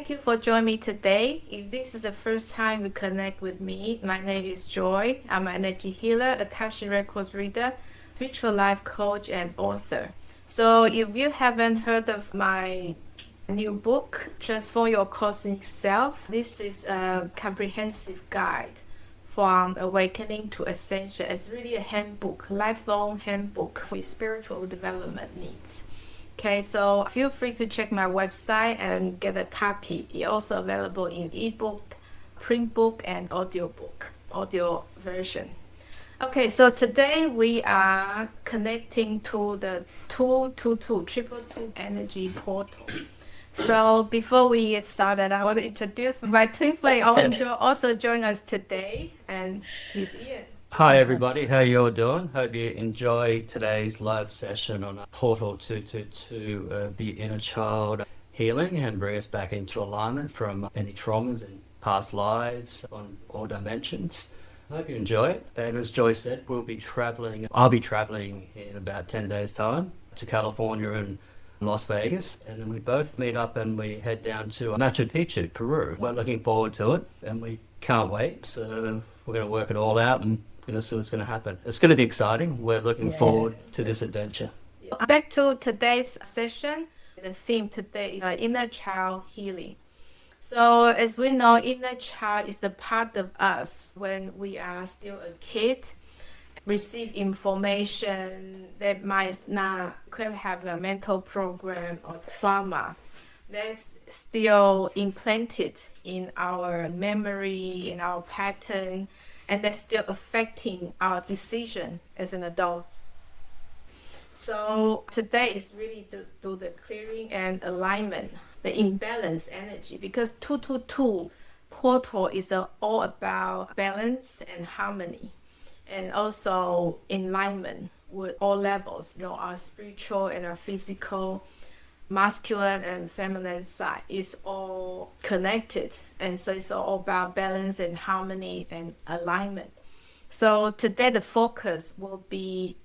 thank you for joining me today. If this is the first time you connect with me, my name is Joy. I'm an energy healer, Akashic Records reader, spiritual life coach, and author. So if you haven't heard of my new book, Transform Your Cosmic Self, this is a comprehensive guide from awakening to ascension. It's really a handbook, lifelong handbook for spiritual development needs. Okay, so feel free to check my website and get a copy. It's also available in ebook, print book, and audio version. Okay, so today we are connecting to the 222 energy portal. So before we get started, I want to introduce my twin flame also join us today, and he's Ian. Hi everybody, how you all doing? Hope you enjoy today's live session on Portal 222, the inner child healing and bring us back into alignment from any traumas in past lives on all dimensions. I hope you enjoy it. And as Joy said, I'll be traveling in about 10 days time to California and Las Vegas, and then we both meet up and we head down to Machu Picchu, Peru. We're looking forward to it and we can't wait, so we're going to work it all out and see what's going to happen. It's going to be exciting. We're looking forward to this adventure. Back to today's session. The theme today is inner child healing. So as we know, inner child is the part of us when we are still a kid, receive information that could have a mental program or trauma that's still implanted in our memory, in our pattern, and that's still affecting our decision as an adult. So today is really to do the clearing and alignment, the imbalanced energy, because 222 portal is all about balance and harmony, and also alignment with all levels, our spiritual and our physical, masculine and feminine side is all connected, and so it's all about balance and harmony and alignment. So today the focus will be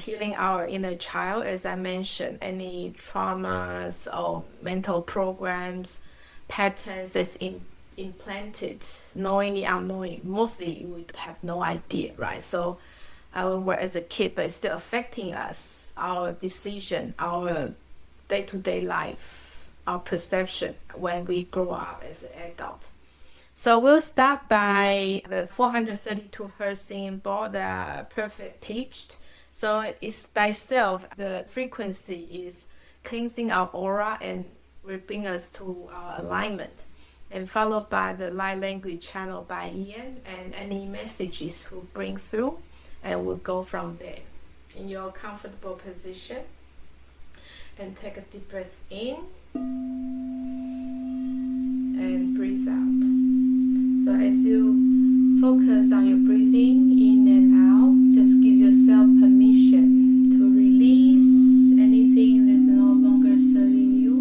healing our inner child, as I mentioned, any traumas or mental programs, patterns that's implanted, knowingly, unknowingly. Mostly we have no idea, right? So we're as a kid, but it's still affecting us, our decision, our day-to-day life, our perception when we grow up as an adult. So we'll start by the 432 Hz singing bowl, the perfect pitched. So it's by itself, the frequency is cleansing our aura and will bring us to our alignment. And followed by the light language channel by Ian, and any messages will bring through, and we'll go from there. In your comfortable position, and take a deep breath in and breathe out. So as you focus on your breathing in and out, just give yourself permission to release anything that's no longer serving you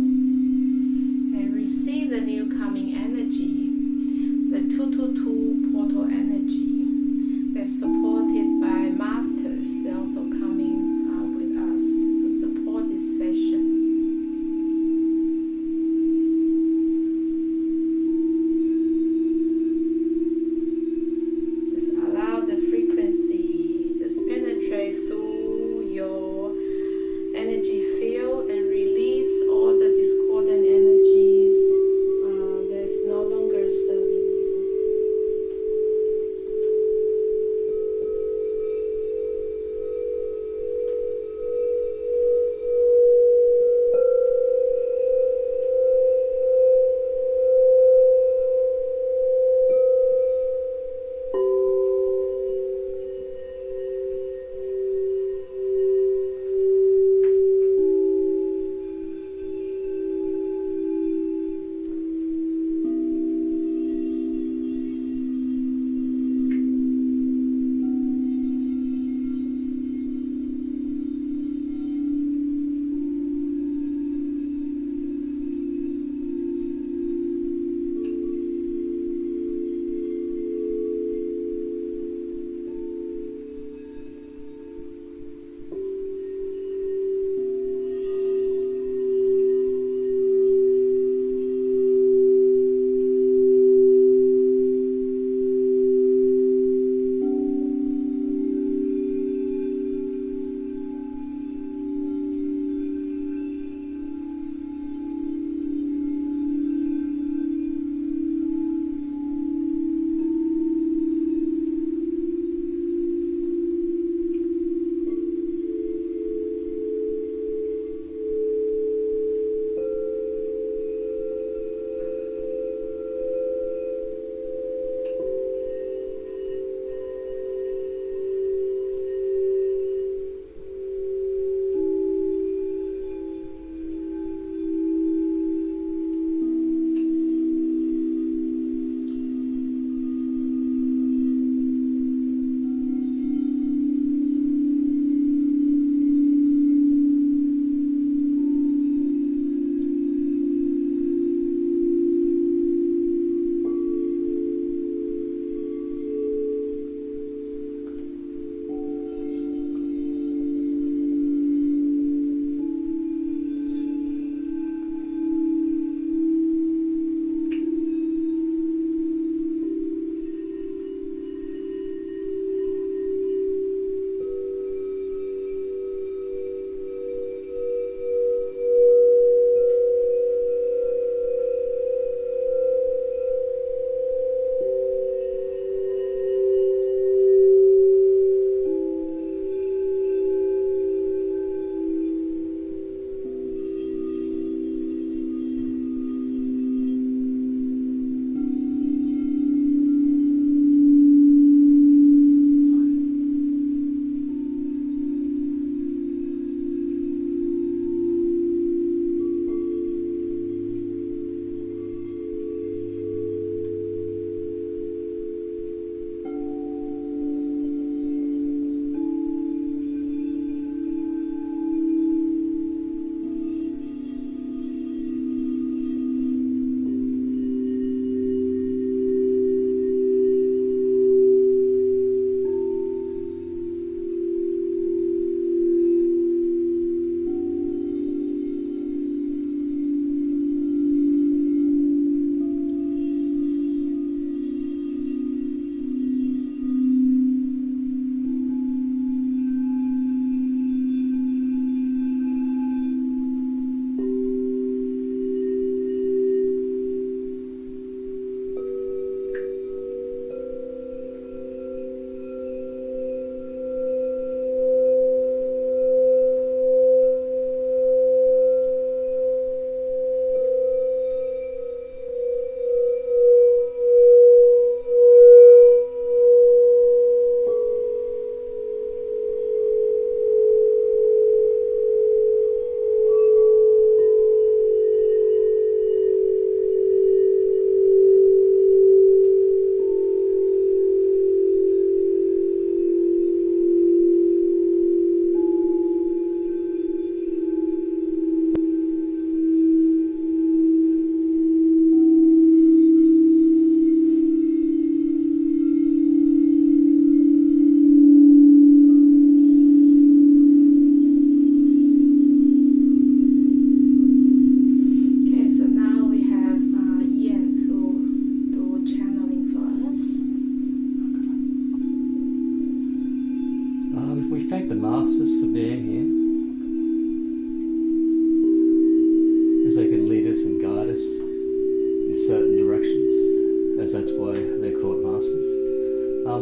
and receive the new coming energy, the 222 portal energy that's supported by masters. They're also coming with us to support this session. Just allow the frequency just penetrate through your energy field and release all the discordant energies that's no longer serving you.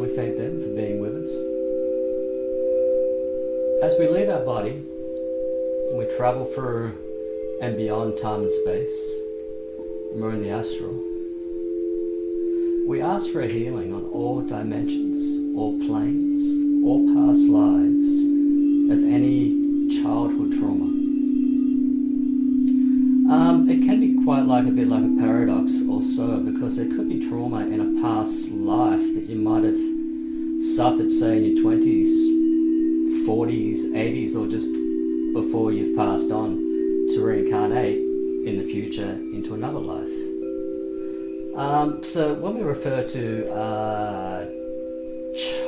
we thank them for being with us. As we leave our body, we travel through and beyond time and space, and we're in the astral. We ask for a healing on all dimensions, all planes, all past lives of any childhood trauma. It can be quite like a bit like a paradox also, because there could be trauma in a past life that you might have suffered, say in your 20s, 40s, 80s, or just before you've passed on to reincarnate in the future into another life. So when we refer to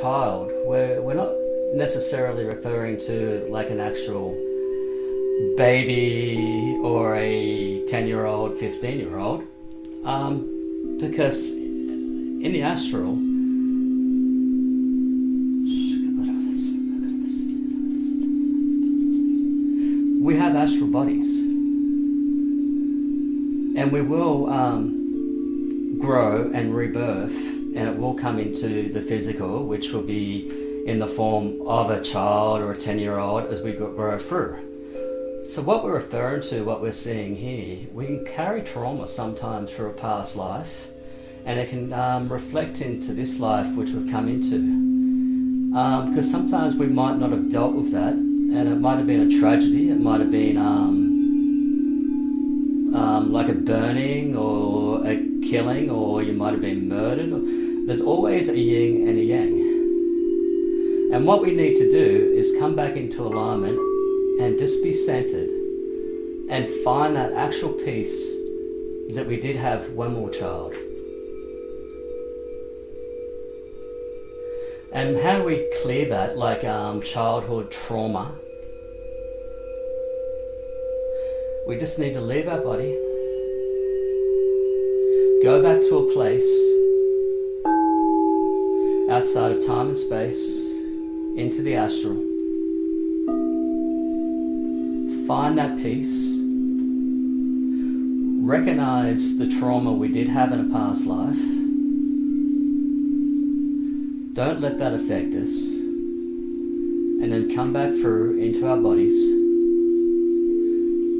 child, we're not necessarily referring to like an actual baby or a 10-year-old, 15-year-old, because in the astral, we have astral bodies, and we will grow and rebirth, and it will come into the physical, which will be in the form of a child or a 10-year-old as we grow through. So what we're referring to, what we're seeing here, we can carry trauma sometimes through a past life, and it can reflect into this life which we've come into. Because sometimes we might not have dealt with that, and it might have been a tragedy, it might have been like a burning or a killing, or you might have been murdered. There's always a yin and a yang. And what we need to do is come back into alignment and just be centered and find that actual peace that we did have when we were a child. And how do we clear that, like childhood trauma? We just need to leave our body, go back to a place outside of time and space, into the astral. Find that peace. Recognize the trauma we did have in a past life. Don't let that affect us. And then come back through into our bodies.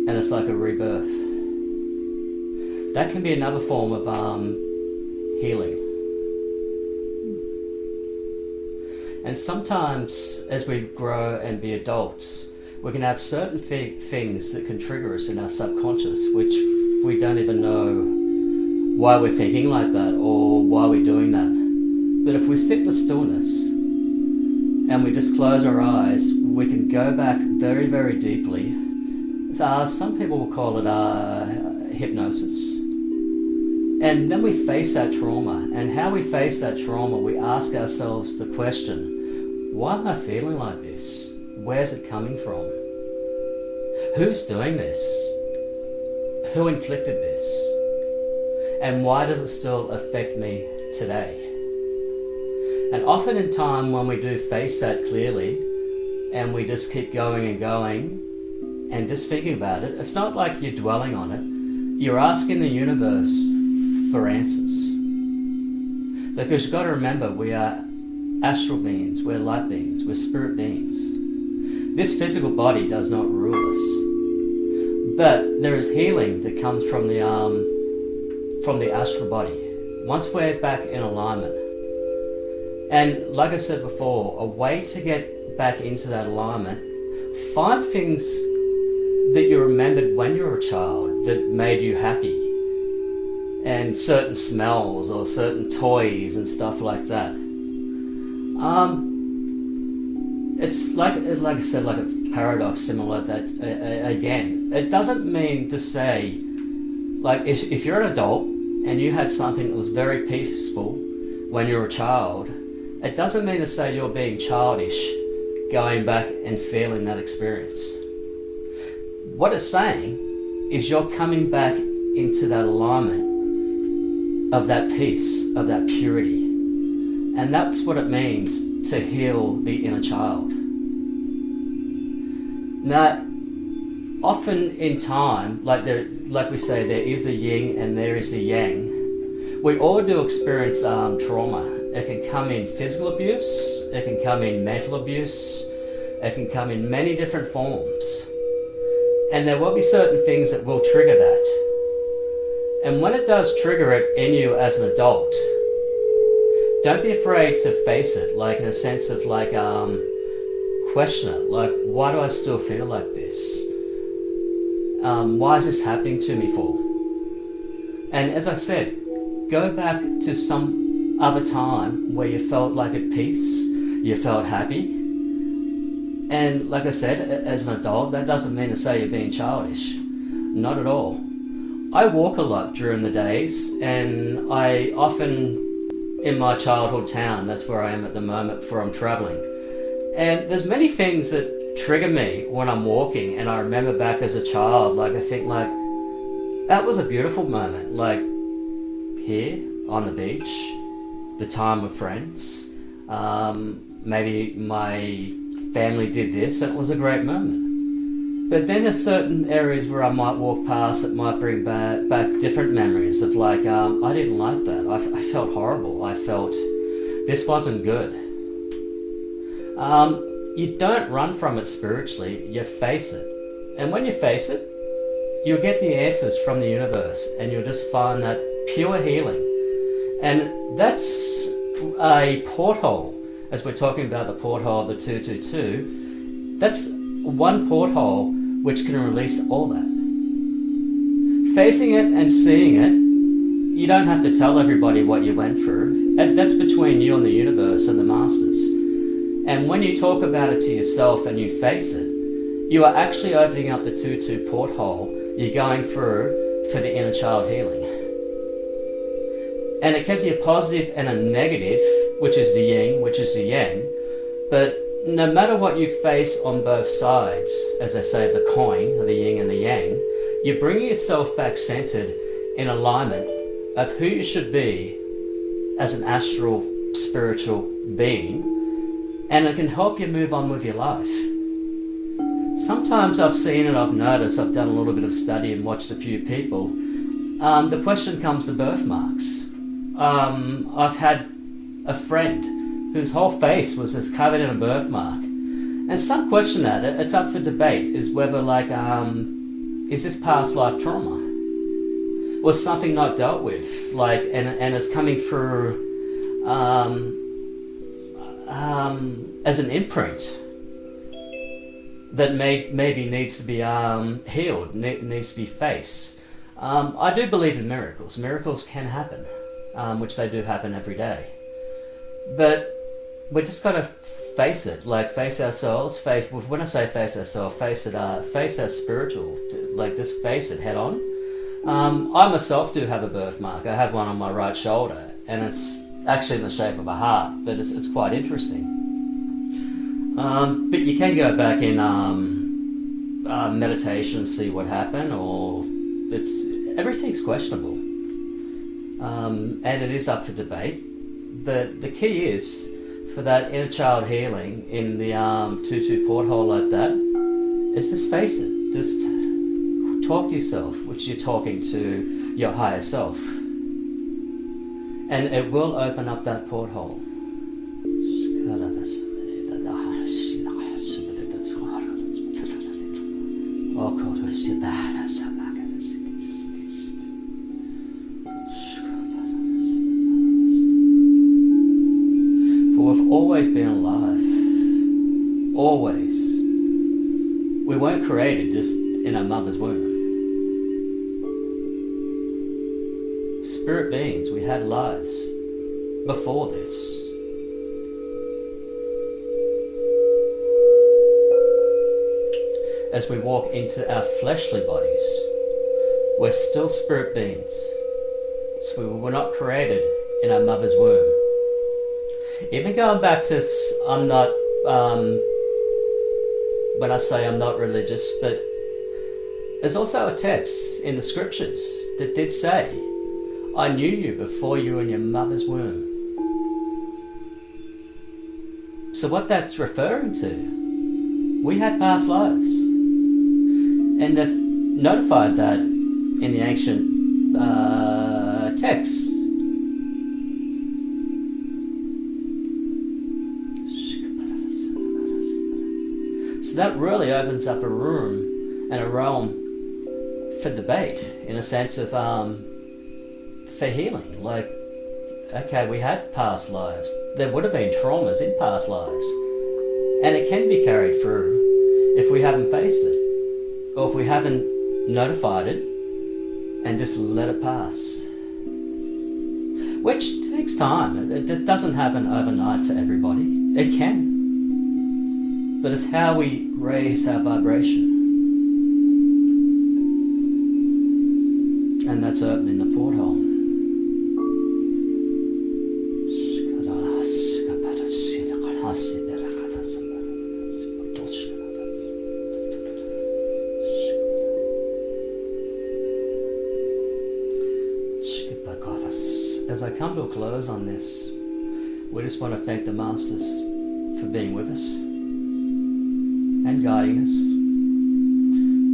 And it's like a rebirth. That can be another form of healing. And sometimes as we grow and be adults, we can have certain things that can trigger us in our subconscious, which we don't even know why we're thinking like that or why we're doing that. But if we sit in the stillness and we just close our eyes, we can go back very, very deeply. Some people will call it hypnosis. And then we face that trauma. And how we face that trauma, we ask ourselves the question, why am I feeling like this? Where's it coming from? Who's doing this? Who inflicted this? And why does it still affect me today? And often in time when we do face that clearly and we just keep going and going and just thinking about it, it's not like you're dwelling on it. You're asking the universe for answers. Because you've got to remember, we are astral beings, we're light beings, we're spirit beings. This physical body does not rule us. But there is healing that comes from the astral body. Once we're back in alignment. And like I said before, a way to get back into that alignment, find things that you remembered when you were a child that made you happy. And certain smells or certain toys and stuff like that. It's like I said, like a paradox similar to that. Again, it doesn't mean to say, like if you're an adult and you had something that was very peaceful when you were a child, it doesn't mean to say you're being childish going back and feeling that experience. What it's saying is you're coming back into that alignment of that peace, of that purity. And that's what it means to heal the inner child. Now, often in time, like we say, there is the yin and there is the yang. We all do experience trauma It can come in physical abuse, it can come in mental abuse, it can come in many different forms. And there will be certain things that will trigger that. And when it does trigger it in you as an adult, don't be afraid to face it, like in a sense of like, question it, like, why do I still feel like this? Why is this happening to me for? And as I said, go back to some other time where you felt like at peace, you felt happy. And like I said, as an adult, that doesn't mean to say you're being childish. Not at all. I walk a lot during the days, and I often, in my childhood town, that's where I am at the moment before I'm traveling. And there's many things that trigger me when I'm walking, and I remember back as a child, like I think like, that was a beautiful moment, like here on the beach, the time with friends, maybe my family did this, and it was a great moment. But then there's certain areas where I might walk past that might bring back different memories of like, I didn't like that, I felt horrible, I felt this wasn't good. You don't run from it spiritually, you face it. And when you face it, you'll get the answers from the universe, and you'll just find that pure healing. And that's a porthole. As we're talking about the porthole of the 222, that's one porthole which can release all that. Facing it and seeing it, you don't have to tell everybody what you went through. That's between you and the universe and the masters. And when you talk about it to yourself and you face it, you are actually opening up the 2-2 porthole you're going through for the inner child healing. And it can be a positive and a negative, which is the yin, which is the yang. But no matter what you face on both sides, as I say, the coin, or the yin and the yang, you're bringing yourself back centered in alignment of who you should be as an astral, spiritual being. And it can help you move on with your life. Sometimes I've seen it, I've noticed, I've done a little bit of study and watched a few people. The question comes to birthmarks. I've had a friend whose whole face was just covered in a birthmark. And some question at it, it's up for debate, is whether like, is this past life trauma? Was something not dealt with? Like, and it's coming through as an imprint that maybe needs to be healed, needs to be faced. I do believe in miracles. Miracles can happen, which they do happen every day. But we just got to face it, like face ourselves. When I say face ourselves, face our spiritual, like just face it head on. I myself do have a birthmark. I have one on my right shoulder, and it's actually in the shape of a heart, but it's quite interesting. But you can go back in meditation and see what happened, or everything's questionable, and it is up for debate. But the key is for that inner child healing in the 2-2 porthole like that is just face it. Just talk to yourself, which you're talking to your higher self, and it will open up that porthole. For we've always been alive. Always. We weren't created just in our mother's womb. Spirit beings, we had lives before this. As we walk into our fleshly bodies, we're still spirit beings. So we were not created in our mother's womb. Even going back to, I'm not, when I say I'm not religious, but there's also a text in the scriptures that did say, I knew you before you were in your mother's womb. So what that's referring to, we had past lives. And they've notified that in the ancient texts. So that really opens up a room and a realm for debate, in a sense of for healing. Like, okay, we had past lives. There would have been traumas in past lives, and it can be carried through if we haven't faced it, or if we haven't notified it and just let it pass. Which takes time. It doesn't happen overnight for everybody. It can. But it's how we raise our vibration. And that's opening the porthole. As I come to a close on this, we just want to thank the Masters for being with us and guiding us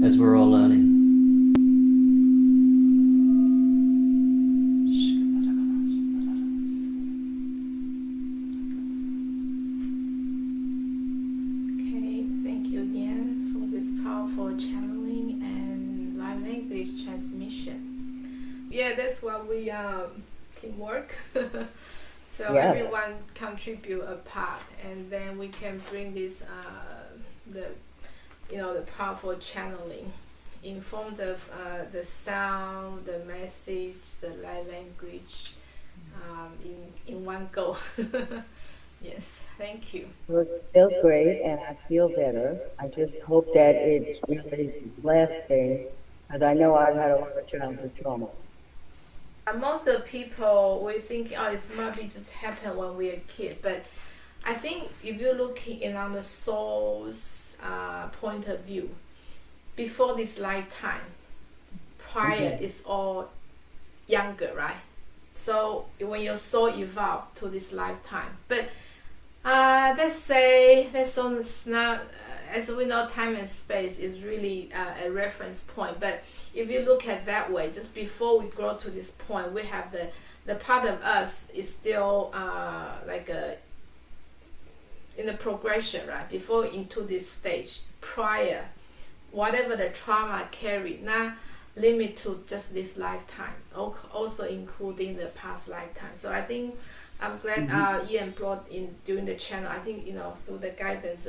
as we're all learning. Okay, thank you again for this powerful channeling and live language transmission. Yeah, that's what we teamwork. So Yeah. everyone contribute a part, and then we can bring this the powerful channeling in forms of the sound, the message, the light language in one go. Yes, thank you. Well, it feels great, and I feel better. I just hope that it's really lasting, because I know I've had a lot of childhood trauma. Most of the people we think, oh, it might be just happen when we're a kid, but I think if you look in on the soul's point of view, before this lifetime, prior is all younger, right? So when your soul evolved to this lifetime, but let's say that's not, as we know, time and space is really a reference point, but if you look at that way, just before we grow to this point, we have the part of us is still in the progression, right? Before into this stage, prior, whatever the trauma carried, not limit to just this lifetime, also including the past lifetime. So I think I'm glad Ian brought in during the channel. I think through the guidance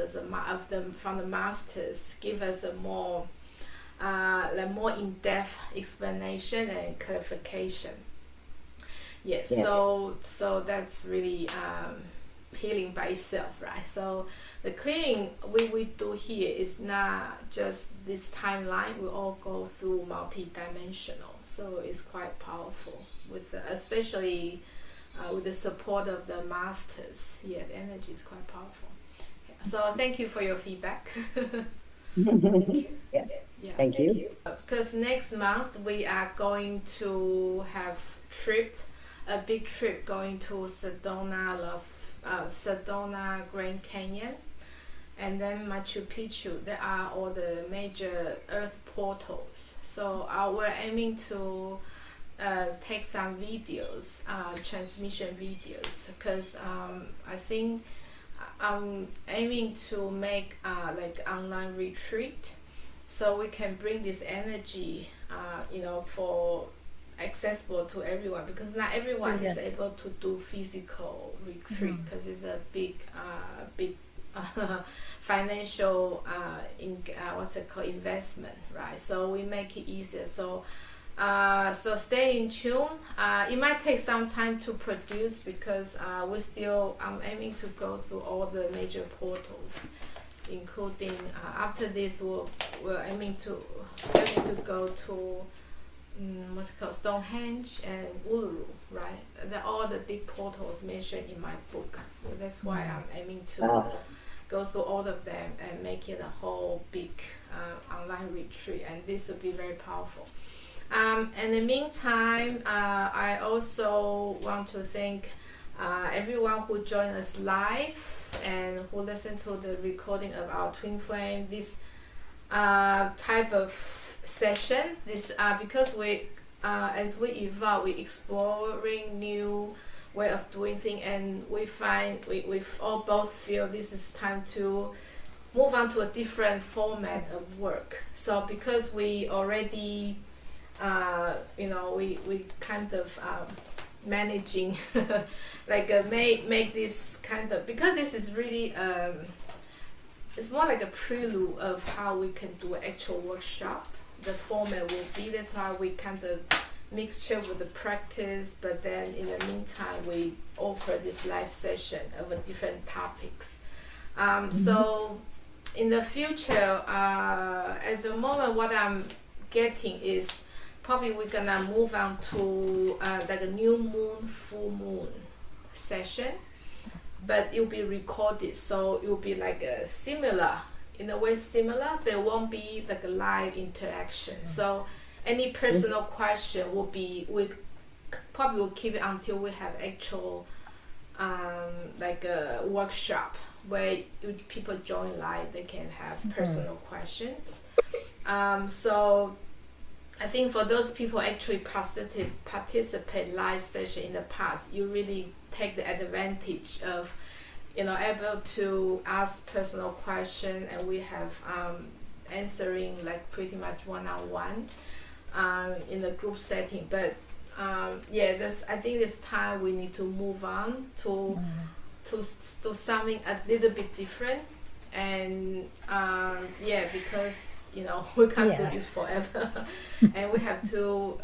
from the masters, give us a more in-depth explanation and clarification. Yes, Yeah. so that's really healing by itself, right? So the clearing we do here is not just this timeline. We all go through multi-dimensional, so it's quite powerful with especially with the support of the masters. Yeah, the energy is quite powerful. So thank you for your feedback. Yeah. Yeah. Thank you. Because next month we are going to have a big trip going to Sedona, Grand Canyon, and then Machu Picchu. There are all the major earth portals. So we're aiming to take some videos, transmission videos, because I think I'm aiming to make like online retreat, so we can bring this energy, for accessible to everyone, because not everyone is able to do physical retreat, because it's a big financial investment, right? So we make it easier. So stay in tune. It might take some time to produce, because I'm aiming to go through all the major portals, including after this we're aiming to go to what's called Stonehenge and Uluru, right? They're all the big portals mentioned in my book. That's why I'm aiming to go through all of them and make it a whole big online retreat, and this will be very powerful. In the meantime, I also want to thank everyone who joined us live and who listened to the recording of our Twin Flame. This type of session, because we, as we evolve, we exploring new way of doing things, and we find we all both feel this is time to move on to a different format of work. So because we already, we kind of managing, make this kind of, because this is really, it's more like a prelude of how we can do an actual workshop. The format will be, that's how we kind of mixture with the practice, but then in the meantime we offer this live session of a different topics. So in the future, at the moment what I'm getting is probably we're gonna move on to like a new moon, full moon session, but it'll be recorded, so it'll be like a similar, in a way similar, but it won't be like a live interaction. So any personal question will be, we probably will keep it until we have actual like a workshop where people join live, they can have personal questions. So I think for those people actually participate live session in the past, you really take the advantage of, able to ask personal question, and we have answering like pretty much one-on-one in the group setting. But I think this time we need to move on to something a little bit different, and because we can't do this forever, and we have to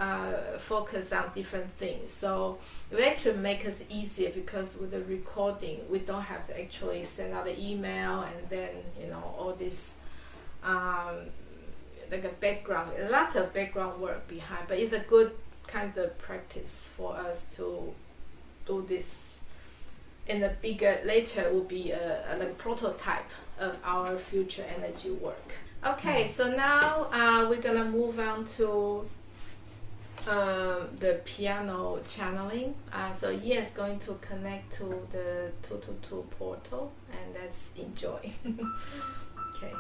focus on different things. So it will actually make us easier, because with the recording we don't have to actually send out an email and then all this like a background, lots of background work behind. But it's a good kind of practice for us to do this in a bigger, later will be a like prototype of our future energy work. Okay, so now we're gonna move on to the piano channeling. So Ian's going to connect to the 222 portal, and let's enjoy. Okay.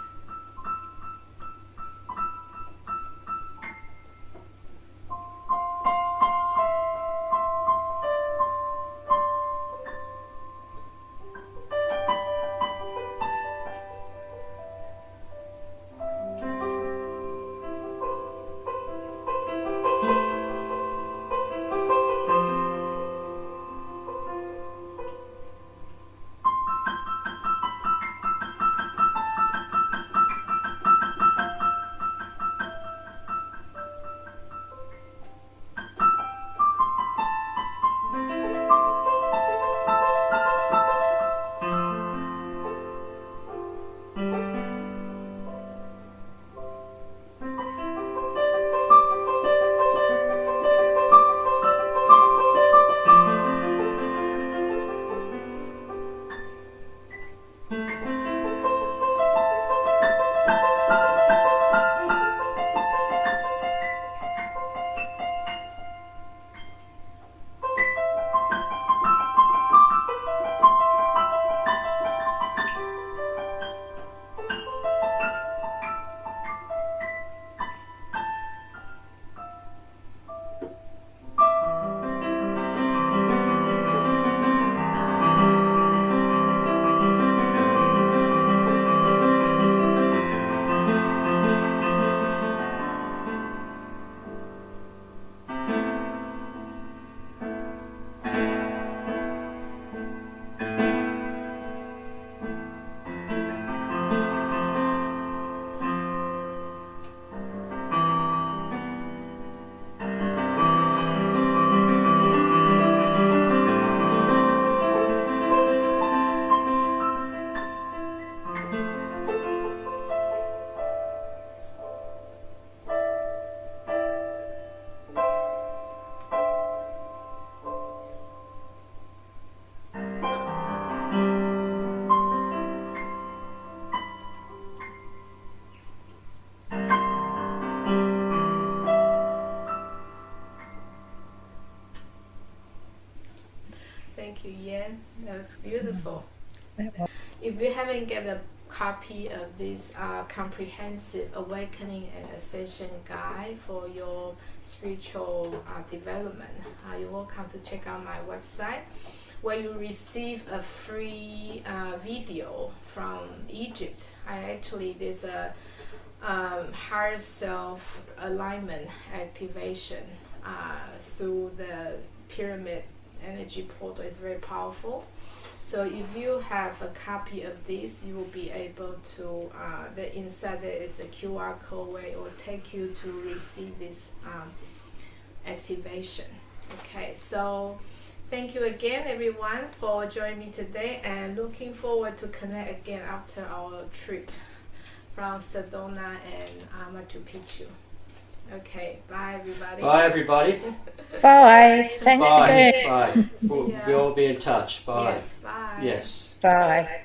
Thank you, Yan. That was beautiful. If you haven't get a copy of this comprehensive awakening and ascension guide for your spiritual development, you're welcome to check out my website. where you receive a free video from Egypt. There's a higher self alignment activation through the pyramid energy portal. Is very powerful. So if you have a copy of this, you will be able to, inside there is a QR code where it will take you to receive this activation. Okay, so thank you again everyone for joining me today, and looking forward to connect again after our trip from Sedona and Machu Picchu. Okay, bye everybody. Bye, everybody. Bye. Thanks Bye. again. Bye. See We'll, ya. we'll be in touch. Bye. Yes, bye. Yes. Bye.